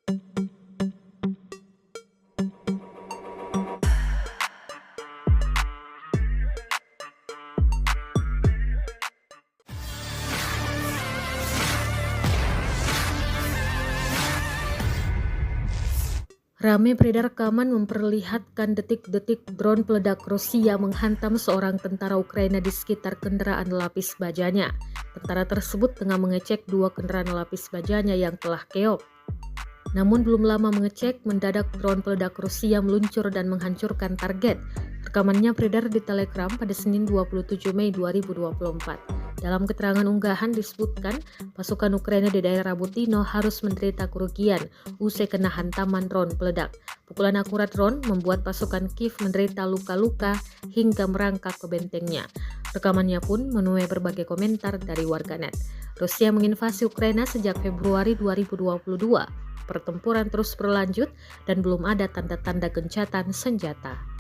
Rame beredar rekaman memperlihatkan detik-detik drone peledak Rusia menghantam seorang tentara Ukraina di sekitar kendaraan lapis bajanya. Tentara tersebut tengah mengecek dua kendaraan lapis bajanya yang telah keok. Namun belum lama mengecek, mendadak drone peledak Rusia meluncur dan menghancurkan target. Rekamannya beredar di Telegram pada Senin 27 Mei 2024. Dalam keterangan unggahan disebutkan, pasukan Ukraina di daerah Butino harus menderita kerugian usai kena hantaman drone peledak. Pukulan akurat drone membuat pasukan Kiev menderita luka-luka hingga merangkak ke bentengnya. Rekamannya pun menuai berbagai komentar dari warganet. Rusia menginvasi Ukraina sejak Februari 2022. Pertempuran terus berlanjut dan belum ada tanda-tanda gencatan senjata.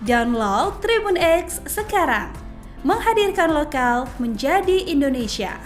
Download Tribun X sekarang, menghadirkan lokal menjadi Indonesia.